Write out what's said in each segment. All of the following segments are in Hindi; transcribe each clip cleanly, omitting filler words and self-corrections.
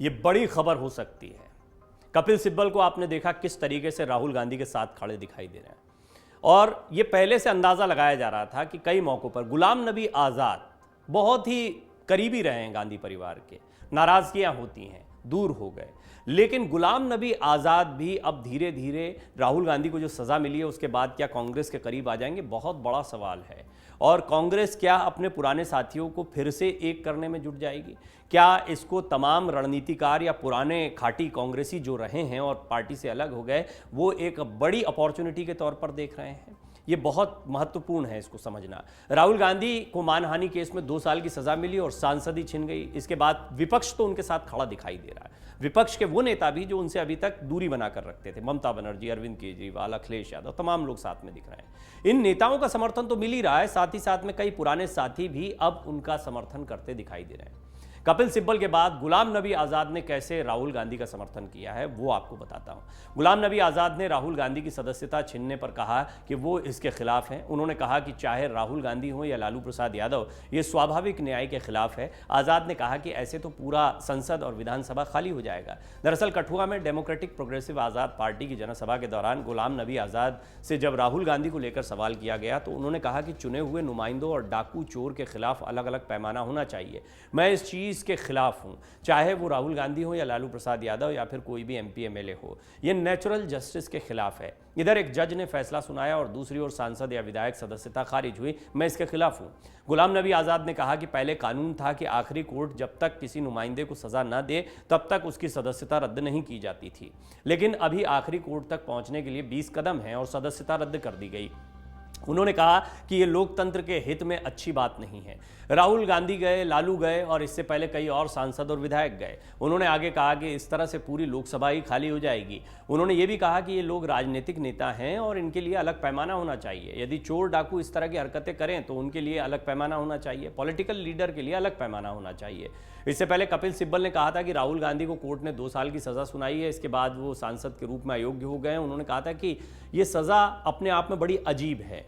ये बड़ी खबर हो सकती है। कपिल सिब्बल को आपने देखा किस तरीके से राहुल गांधी के साथ खड़े दिखाई दे रहे हैं, और ये पहले से अंदाजा लगाया जा रहा था कि कई मौकों पर गुलाम नबी आज़ाद बहुत ही करीबी रहे हैं गांधी परिवार के, नाराजगियां होती हैं, दूर हो गए, लेकिन गुलाम नबी आज़ाद भी अब धीरे धीरे राहुल गांधी को जो सज़ा मिली है उसके बाद क्या कांग्रेस के करीब आ जाएंगे, बहुत बड़ा सवाल है। और कांग्रेस क्या अपने पुराने साथियों को फिर से एक करने में जुट जाएगी? क्या इसको तमाम रणनीतिकार या पुराने खाटी कांग्रेसी जो रहे हैं और पार्टी से अलग हो गए, वो एक बड़ी अपॉर्चुनिटी के तौर पर देख रहे हैं? ये बहुत महत्वपूर्ण है इसको समझना। राहुल गांधी को मानहानि केस में 2 साल की सजा मिली और सांसदी छिन गई। इसके बाद विपक्ष तो उनके साथ खड़ा दिखाई दे रहा है, विपक्ष के वो नेता भी जो उनसे अभी तक दूरी बनाकर रखते थे, ममता बनर्जी, अरविंद केजरीवाल, अखिलेश यादव, तमाम लोग साथ में दिख रहे हैं। इन नेताओं का समर्थन तो मिल ही रहा है, साथ ही साथ में कई पुराने साथी भी अब उनका समर्थन करते दिखाई दे रहे हैं। कपिल सिब्बल के बाद गुलाम नबी आज़ाद ने कैसे राहुल गांधी का समर्थन किया है वो आपको बताता हूं। गुलाम नबी आज़ाद ने राहुल गांधी की सदस्यता छीनने पर कहा कि वो इसके खिलाफ हैं। उन्होंने कहा कि चाहे राहुल गांधी हो या लालू प्रसाद यादव, ये स्वाभाविक न्याय के खिलाफ है। आज़ाद ने कहा कि ऐसे तो पूरा संसद और विधानसभा खाली हो जाएगा। दरअसल कठुआ में डेमोक्रेटिक प्रोग्रेसिव आज़ाद पार्टी की जनसभा के दौरान गुलाम नबी आज़ाद से जब राहुल गांधी को लेकर सवाल किया गया तो उन्होंने कहा कि चुने हुए नुमाइंदों और डाकू चोर के खिलाफ अलग अलग पैमाना होना चाहिए। मैं इस चीज़ के खिलाफ हूं, चाहे वो राहुल गांधी हो या लालू प्रसाद यादव या फिर कोई भी एमपी एमएलए हो। ये नेचुरल जस्टिस के खिलाफ है। इधर एक जज ने फैसला सुनाया और दूसरी ओर सांसद या विधायक सदस्यता खारिज हुई। मैं इसके खिलाफ हूं। गुलाम नबी आज़ाद ने कहा कि पहले कानून था कि आखिरी कोर्ट जब तक किसी नुमाइंदे को सजा न दे तब तक उसकी सदस्यता रद्द नहीं की जाती थी, लेकिन अभी आखिरी कोर्ट तक पहुंचने के लिए 20 कदम हैं और सदस्यता रद्द कर दी गई। उन्होंने कहा कि ये लोकतंत्र के हित में अच्छी बात नहीं है। राहुल गांधी गए, लालू गए और इससे पहले कई और सांसद और विधायक गए। उन्होंने आगे कहा कि इस तरह से पूरी लोकसभा ही खाली हो जाएगी। उन्होंने ये भी कहा कि ये लोग राजनीतिक नेता हैं और इनके लिए अलग पैमाना होना चाहिए। यदि चोर डाकू इस तरह की हरकतें करें तो उनके लिए अलग पैमाना होना चाहिए, पॉलिटिकल लीडर के लिए अलग पैमाना होना चाहिए। इससे पहले कपिल सिब्बल ने कहा था कि राहुल गांधी को कोर्ट ने 2 साल की सज़ा सुनाई है, इसके बाद वो सांसद के रूप में अयोग्य हो गए। उन्होंने कहा था कि ये सज़ा अपने आप में बड़ी अजीब है।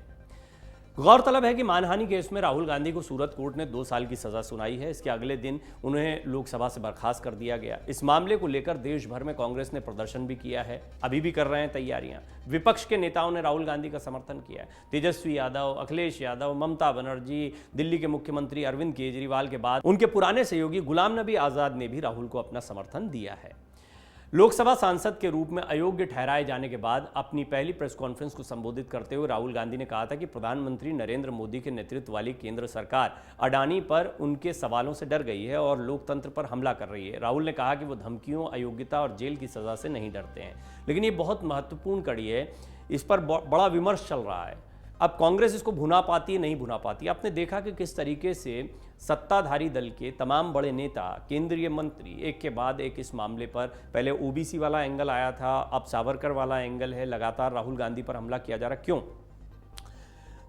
गौरतलब है कि मानहानि केस में राहुल गांधी को सूरत कोर्ट ने 2 साल की सजा सुनाई है। इसके अगले दिन उन्हें लोकसभा से बर्खास्त कर दिया गया। इस मामले को लेकर देश भर में कांग्रेस ने प्रदर्शन भी किया है, अभी भी कर रहे हैं तैयारियां। विपक्ष के नेताओं ने राहुल गांधी का समर्थन किया है। तेजस्वी यादव, अखिलेश यादव, ममता बनर्जी, दिल्ली के मुख्यमंत्री अरविंद केजरीवाल के बाद उनके पुराने सहयोगी गुलाम नबी आज़ाद ने भी राहुल को अपना समर्थन दिया है। लोकसभा सांसद के रूप में अयोग्य ठहराए जाने के बाद अपनी पहली प्रेस कॉन्फ्रेंस को संबोधित करते हुए राहुल गांधी ने कहा था कि प्रधानमंत्री नरेंद्र मोदी के नेतृत्व वाली केंद्र सरकार अडानी पर उनके सवालों से डर गई है और लोकतंत्र पर हमला कर रही है। राहुल ने कहा कि वो धमकियों, अयोग्यता और जेल की सजा से नहीं डरते हैं। लेकिन ये बहुत महत्वपूर्ण कड़ी है, इस पर बड़ा विमर्श चल रहा है। अब कांग्रेस इसको भुना पाती है, नहीं भुना पाती। आपने देखा कि किस तरीके से सत्ताधारी दल के तमाम बड़े नेता, केंद्रीय मंत्री एक के बाद एक इस मामले पर, पहले ओबीसी वाला एंगल आया था, अब सावरकर वाला एंगल है, लगातार राहुल गांधी पर हमला किया जा रहा। क्यों?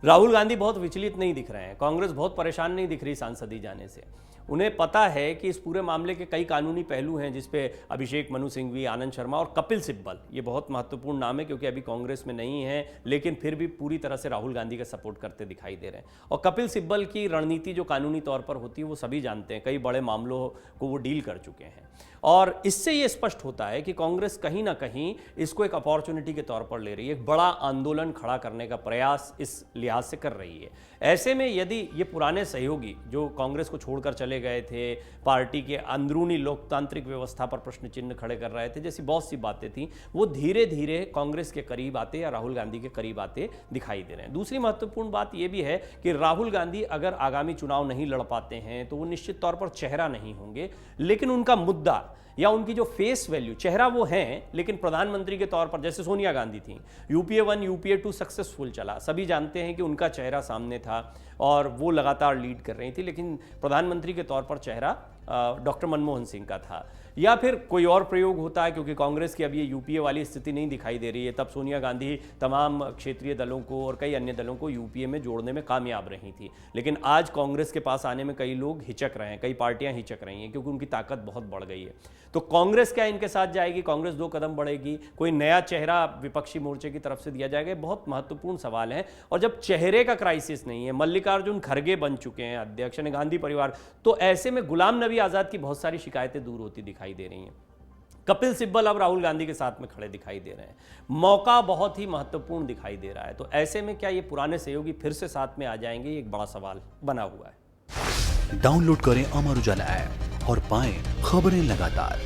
राहुल गांधी बहुत विचलित नहीं दिख रहे हैं, कांग्रेस बहुत परेशान नहीं दिख रही सांसदी जाने से। उन्हें पता है कि इस पूरे मामले के कई कानूनी पहलू हैं जिस पे अभिषेक मनु सिंघवी, आनंद शर्मा और कपिल सिब्बल, ये बहुत महत्वपूर्ण नाम है क्योंकि अभी कांग्रेस में नहीं है लेकिन फिर भी पूरी तरह से राहुल गांधी का सपोर्ट करते दिखाई दे रहे हैं। और कपिल सिब्बल की रणनीति जो कानूनी तौर पर होती है वो सभी जानते हैं, कई बड़े मामलों को वो डील कर चुके हैं। और इससे ये स्पष्ट होता है कि कांग्रेस कहीं ना कहीं इसको एक अपॉर्चुनिटी के तौर पर ले रही है, एक बड़ा आंदोलन खड़ा करने का प्रयास इस लिहाज से कर रही है। ऐसे में यदि ये पुराने सहयोगी जो कांग्रेस को छोड़कर चले गए थे, पार्टी के अंदरूनी लोकतांत्रिक व्यवस्था पर प्रश्न चिन्ह खड़े कर रहे थे, जैसी बहुत सी बातें थी, वो धीरे धीरे कांग्रेस के करीब आते या राहुल गांधी के करीब आते दिखाई दे रहे हैं। दूसरी महत्वपूर्ण बात यह भी है कि राहुल गांधी अगर आगामी चुनाव नहीं लड़ पाते हैं तो वो निश्चित तौर पर चेहरा नहीं होंगे, लेकिन उनका मुद्दा या उनकी जो फेस वैल्यू, चेहरा वो हैं लेकिन प्रधानमंत्री के तौर पर, जैसे सोनिया गांधी थी, यूपीए 1 यूपीए 2 सक्सेसफुल चला, सभी जानते हैं कि उनका चेहरा सामने था और वो लगातार लीड कर रही थी, लेकिन प्रधानमंत्री के तौर पर चेहरा डॉक्टर मनमोहन सिंह का था। या फिर कोई और प्रयोग होता है, क्योंकि कांग्रेस की अब ये यूपीए वाली स्थिति नहीं दिखाई दे रही है, तब सोनिया गांधी तमाम क्षेत्रीय दलों को और कई अन्य दलों को यूपीए में जोड़ने में कामयाब रही थी। लेकिन आज कांग्रेस के पास आने में कई लोग हिचक रहे हैं, कई पार्टियां हिचक रही हैं क्योंकि उनकी ताकत बहुत बढ़ गई है। तो कांग्रेस क्या इनके साथ जाएगी? कांग्रेस 2 कदम बढ़ेगी? कोई नया चेहरा विपक्षी मोर्चे की तरफ से दिया जाएगा? बहुत महत्वपूर्ण सवाल है। और जब चेहरे का क्राइसिस नहीं है, मल्लिकार्जुन खड़गे बन चुके हैं अध्यक्ष ने गांधी परिवार, तो ऐसे में गुलाम नबी नबी आज़ाद की बहुत सारी शिकायतें दूर होती दिखाई दे रही हैं। कपिल सिब्बल अब राहुल गांधी के साथ में खड़े दिखाई दे रहे हैं। मौका बहुत ही महत्वपूर्ण दिखाई दे रहा है। तो ऐसे में क्या ये पुराने सहयोगी फिर से साथ में आ जाएंगे, ये एक बड़ा सवाल बना हुआ है। डाउनलोड करें अमर उजाला ऐप और पाएं खबरें लगातार।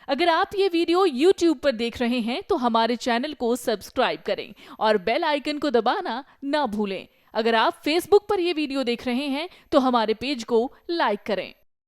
अगर आप ये वीडियो YouTube पर देख रहे हैं तो हमारे चैनल को सब्सक्राइब करें और बेल आइकन को दबाना ना भूलें। अगर आप Facebook पर ये वीडियो देख रहे हैं तो हमारे पेज को लाइक करें।